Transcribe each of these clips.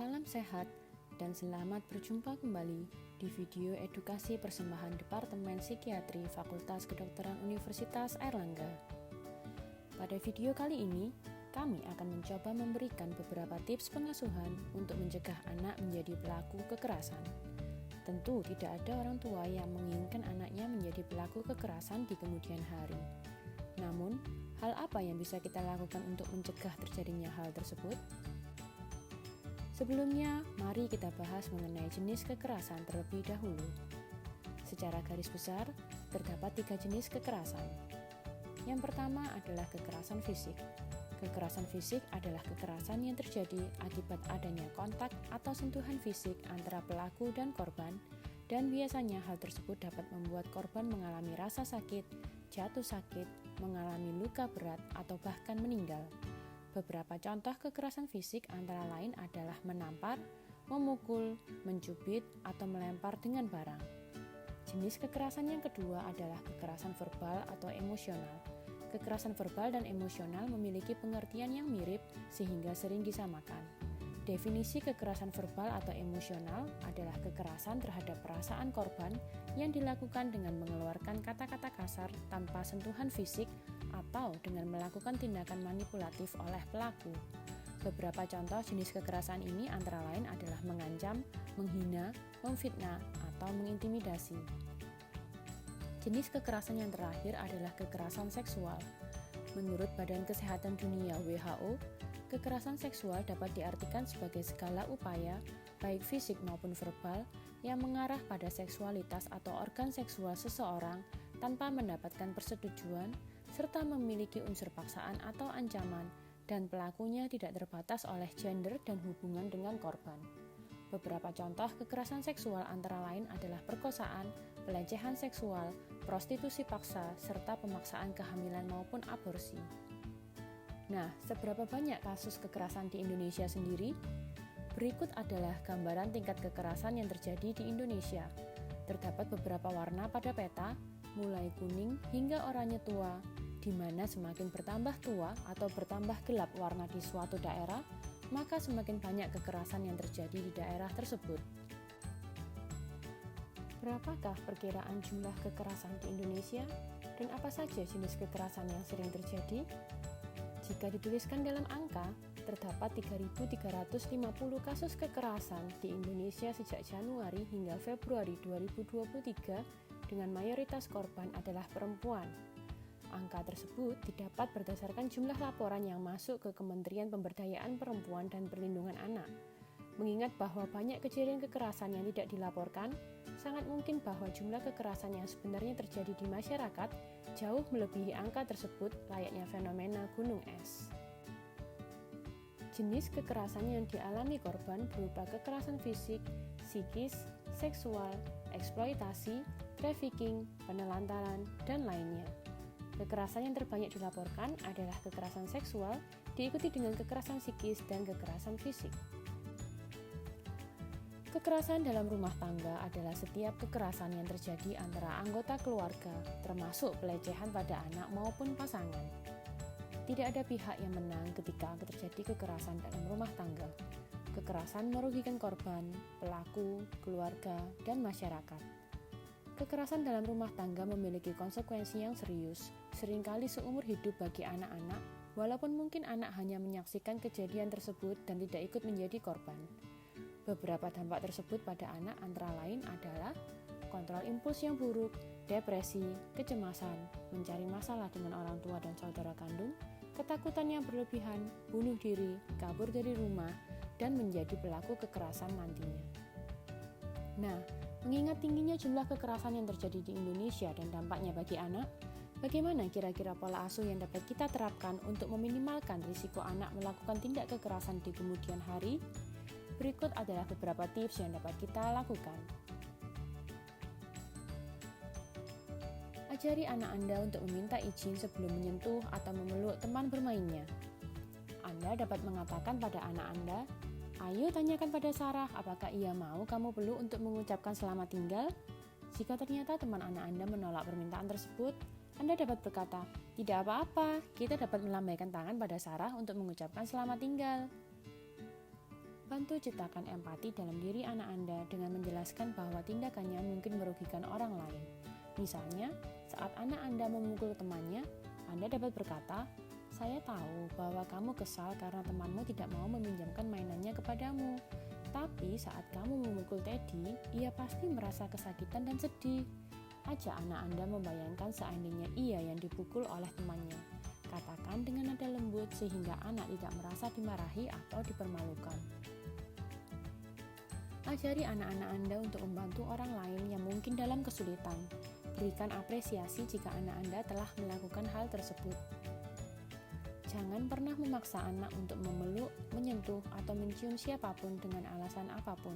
Salam sehat dan selamat berjumpa kembali di video edukasi persembahan Departemen Psikiatri Fakultas Kedokteran Universitas Airlangga. Pada video kali ini, kami akan mencoba memberikan beberapa tips pengasuhan untuk mencegah anak menjadi pelaku kekerasan. Tentu tidak ada orang tua yang menginginkan anaknya menjadi pelaku kekerasan di kemudian hari. Namun, hal apa yang bisa kita lakukan untuk mencegah terjadinya hal tersebut? Sebelumnya, mari kita bahas mengenai jenis kekerasan terlebih dahulu. Secara garis besar, terdapat 3 jenis kekerasan. Yang pertama adalah kekerasan fisik. Kekerasan fisik adalah kekerasan yang terjadi akibat adanya kontak atau sentuhan fisik antara pelaku dan korban, dan biasanya hal tersebut dapat membuat korban mengalami rasa sakit, jatuh sakit, mengalami luka berat, atau bahkan meninggal. Beberapa contoh kekerasan fisik antara lain adalah menampar, memukul, mencubit, atau melempar dengan barang. Jenis kekerasan yang kedua adalah kekerasan verbal atau emosional. Kekerasan verbal dan emosional memiliki pengertian yang mirip sehingga sering disamakan. Definisi kekerasan verbal atau emosional adalah kekerasan terhadap perasaan korban yang dilakukan dengan mengeluarkan kata-kata kasar tanpa sentuhan fisik atau dengan melakukan tindakan manipulatif oleh pelaku. Beberapa contoh jenis kekerasan ini antara lain adalah mengancam, menghina, memfitnah, atau mengintimidasi. Jenis kekerasan yang terakhir adalah kekerasan seksual. Menurut Badan Kesehatan Dunia (WHO), kekerasan seksual dapat diartikan sebagai segala upaya, baik fisik maupun verbal, yang mengarah pada seksualitas atau organ seksual seseorang tanpa mendapatkan persetujuan, serta memiliki unsur paksaan atau ancaman, dan pelakunya tidak terbatas oleh gender dan hubungan dengan korban. Beberapa contoh kekerasan seksual antara lain adalah perkosaan, pelecehan seksual, prostitusi paksa, serta pemaksaan kehamilan maupun aborsi. Nah, seberapa banyak kasus kekerasan di Indonesia sendiri? Berikut adalah gambaran tingkat kekerasan yang terjadi di Indonesia. Terdapat beberapa warna pada peta, mulai kuning hingga oranye tua, di mana semakin bertambah tua atau bertambah gelap warna di suatu daerah, maka semakin banyak kekerasan yang terjadi di daerah tersebut. Berapakah perkiraan jumlah kekerasan di Indonesia? Dan apa saja jenis kekerasan yang sering terjadi? Jika dituliskan dalam angka, terdapat 3.350 kasus kekerasan di Indonesia sejak Januari hingga Februari 2023 dengan mayoritas korban adalah perempuan. Angka tersebut didapat berdasarkan jumlah laporan yang masuk ke Kementerian Pemberdayaan Perempuan dan Perlindungan Anak. Mengingat bahwa banyak kejadian kekerasan yang tidak dilaporkan, sangat mungkin bahwa jumlah kekerasan yang sebenarnya terjadi di masyarakat jauh melebihi angka tersebut layaknya fenomena gunung es. Jenis kekerasan yang dialami korban berupa kekerasan fisik, psikis, seksual, eksploitasi, trafficking, penelantaran, dan lainnya. Kekerasan yang terbanyak dilaporkan adalah kekerasan seksual, diikuti dengan kekerasan psikis dan kekerasan fisik. Kekerasan dalam rumah tangga adalah setiap kekerasan yang terjadi antara anggota keluarga, termasuk pelecehan pada anak maupun pasangan. Tidak ada pihak yang menang ketika terjadi kekerasan dalam rumah tangga. Kekerasan merugikan korban, pelaku, keluarga, dan masyarakat. Kekerasan dalam rumah tangga memiliki konsekuensi yang serius, seringkali seumur hidup bagi anak-anak, walaupun mungkin anak hanya menyaksikan kejadian tersebut dan tidak ikut menjadi korban. Beberapa dampak tersebut pada anak antara lain adalah kontrol impuls yang buruk, depresi, kecemasan, mencari masalah dengan orang tua dan saudara kandung, ketakutan yang berlebihan, bunuh diri, kabur dari rumah, dan menjadi pelaku kekerasan nantinya. Nah, mengingat tingginya jumlah kekerasan yang terjadi di Indonesia dan dampaknya bagi anak, bagaimana kira-kira pola asuh yang dapat kita terapkan untuk meminimalkan risiko anak melakukan tindak kekerasan di kemudian hari? Berikut adalah beberapa tips yang dapat kita lakukan. Ajari anak Anda untuk meminta izin sebelum menyentuh atau memeluk teman bermainnya. Anda dapat mengatakan pada anak Anda, "Ayo tanyakan pada Sarah apakah ia mau kamu peluk untuk mengucapkan selamat tinggal." Jika ternyata teman anak Anda menolak permintaan tersebut, Anda dapat berkata, "Tidak apa-apa, kita dapat melambaikan tangan pada Sarah untuk mengucapkan selamat tinggal." Bantu ciptakan empati dalam diri anak Anda dengan menjelaskan bahwa tindakannya mungkin merugikan orang lain. Misalnya, saat anak Anda memukul temannya, Anda dapat berkata, "Saya tahu bahwa kamu kesal karena temanmu tidak mau meminjamkan mainannya kepadamu. Tapi saat kamu memukul Teddy, ia pasti merasa kesakitan dan sedih." Ajak anak Anda membayangkan seandainya ia yang dipukul oleh temannya. Katakan dengan nada lembut sehingga anak tidak merasa dimarahi atau dipermalukan. Ajari anak-anak Anda untuk membantu orang lain yang mungkin dalam kesulitan. Berikan apresiasi jika anak Anda telah melakukan hal tersebut. Jangan pernah memaksa anak untuk memeluk, menyentuh, atau mencium siapapun dengan alasan apapun.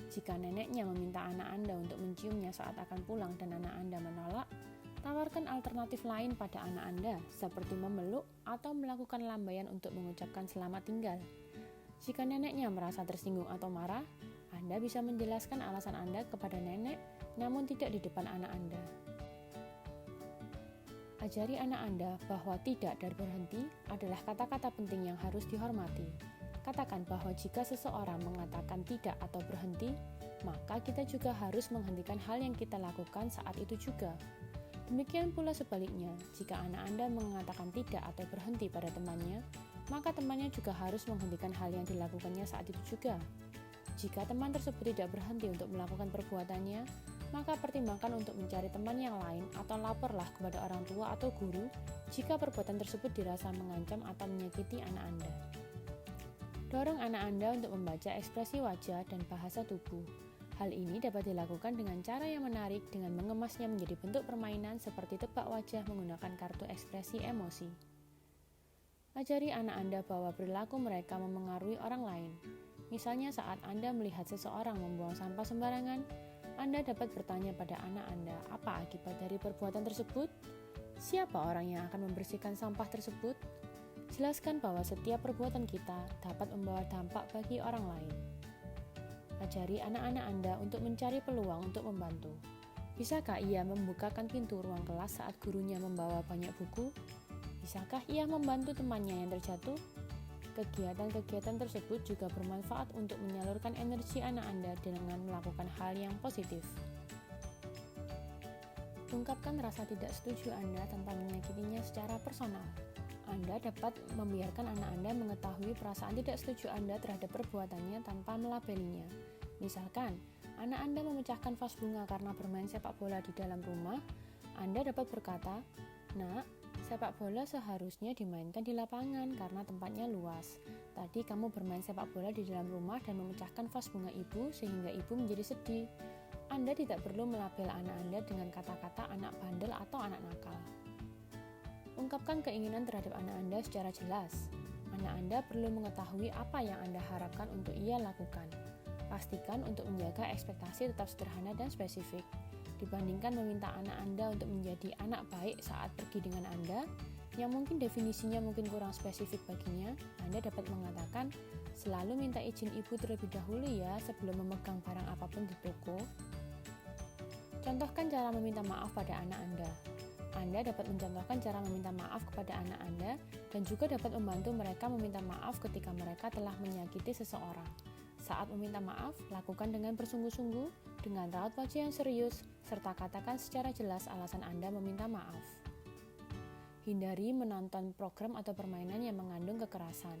Jika neneknya meminta anak Anda untuk menciumnya saat akan pulang dan anak Anda menolak, tawarkan alternatif lain pada anak Anda, seperti memeluk atau melakukan lambaian untuk mengucapkan selamat tinggal. Jika neneknya merasa tersinggung atau marah, Anda bisa menjelaskan alasan Anda kepada nenek, namun tidak di depan anak Anda. Ajari anak Anda bahwa tidak dan berhenti adalah kata-kata penting yang harus dihormati. Katakan bahwa jika seseorang mengatakan tidak atau berhenti, maka kita juga harus menghentikan hal yang kita lakukan saat itu juga. Demikian pula sebaliknya, jika anak Anda mengatakan tidak atau berhenti pada temannya, maka temannya juga harus menghentikan hal yang dilakukannya saat itu juga. Jika teman tersebut tidak berhenti untuk melakukan perbuatannya, maka pertimbangkan untuk mencari teman yang lain atau laporlah kepada orang tua atau guru jika perbuatan tersebut dirasa mengancam atau menyakiti anak Anda. Dorong anak Anda untuk membaca ekspresi wajah dan bahasa tubuh. Hal ini dapat dilakukan dengan cara yang menarik dengan mengemasnya menjadi bentuk permainan seperti tebak wajah menggunakan kartu ekspresi emosi. Ajari anak Anda bahwa perilaku mereka memengaruhi orang lain. Misalnya saat Anda melihat seseorang membuang sampah sembarangan, Anda dapat bertanya pada anak Anda apa akibat dari perbuatan tersebut? Siapa orang yang akan membersihkan sampah tersebut? Jelaskan bahwa setiap perbuatan kita dapat membawa dampak bagi orang lain. Ajari anak-anak Anda untuk mencari peluang untuk membantu. Bisakah ia membukakan pintu ruang kelas saat gurunya membawa banyak buku? Bisakah ia membantu temannya yang terjatuh? Kegiatan-kegiatan tersebut juga bermanfaat untuk menyalurkan energi anak Anda dengan melakukan hal yang positif. Ungkapkan rasa tidak setuju Anda tanpa menyakitinya secara personal. Anda dapat membiarkan anak Anda mengetahui perasaan tidak setuju Anda terhadap perbuatannya tanpa melabelinya. Misalkan, anak Anda memecahkan vas bunga karena bermain sepak bola di dalam rumah, Anda dapat berkata, "Nak, sepak bola seharusnya dimainkan di lapangan karena tempatnya luas. Tadi kamu bermain sepak bola di dalam rumah dan memecahkan vas bunga ibu sehingga ibu menjadi sedih." Anda tidak perlu melabel anak Anda dengan kata-kata anak bandel atau anak nakal. Ungkapkan keinginan terhadap anak Anda secara jelas. Anak Anda perlu mengetahui apa yang Anda harapkan untuk ia lakukan. Pastikan untuk menjaga ekspektasi tetap sederhana dan spesifik. Dibandingkan meminta anak Anda untuk menjadi anak baik saat pergi dengan Anda, yang mungkin definisinya mungkin kurang spesifik baginya, Anda dapat mengatakan, "Selalu minta izin ibu terlebih dahulu ya sebelum memegang barang apapun di toko." Contohkan cara meminta maaf pada anak Anda. Anda dapat mencontohkan cara meminta maaf kepada anak Anda dan juga dapat membantu mereka meminta maaf ketika mereka telah menyakiti seseorang. Saat meminta maaf, lakukan dengan bersungguh-sungguh, dengan raut wajah yang serius, serta katakan secara jelas alasan Anda meminta maaf. Hindari menonton program atau permainan yang mengandung kekerasan.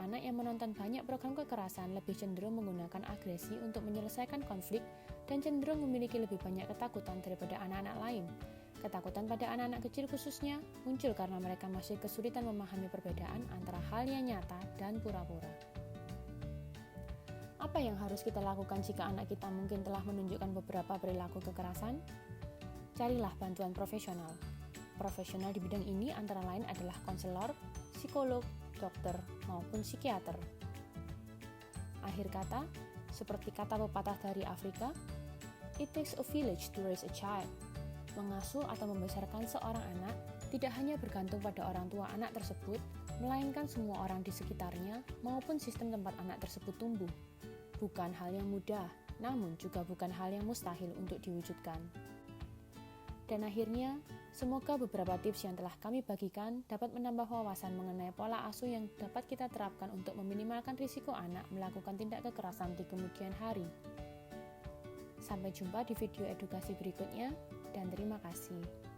Anak yang menonton banyak program kekerasan lebih cenderung menggunakan agresi untuk menyelesaikan konflik dan cenderung memiliki lebih banyak ketakutan daripada anak-anak lain. Ketakutan pada anak-anak kecil khususnya muncul karena mereka masih kesulitan memahami perbedaan antara hal yang nyata dan pura-pura. Apa yang harus kita lakukan jika anak kita mungkin telah menunjukkan beberapa perilaku kekerasan? Carilah bantuan profesional. Profesional di bidang ini antara lain adalah konselor, psikolog, dokter, maupun psikiater. Akhir kata, seperti kata pepatah dari Afrika, "It takes a village to raise a child." Mengasuh atau membesarkan seorang anak tidak hanya bergantung pada orang tua anak tersebut, melainkan semua orang di sekitarnya maupun sistem tempat anak tersebut tumbuh. Bukan hal yang mudah, namun juga bukan hal yang mustahil untuk diwujudkan. Dan akhirnya, Semoga beberapa tips yang telah kami bagikan dapat menambah wawasan mengenai pola asuh yang dapat kita terapkan untuk meminimalkan risiko anak melakukan tindak kekerasan di kemudian hari. Sampai jumpa di video edukasi berikutnya, dan terima kasih.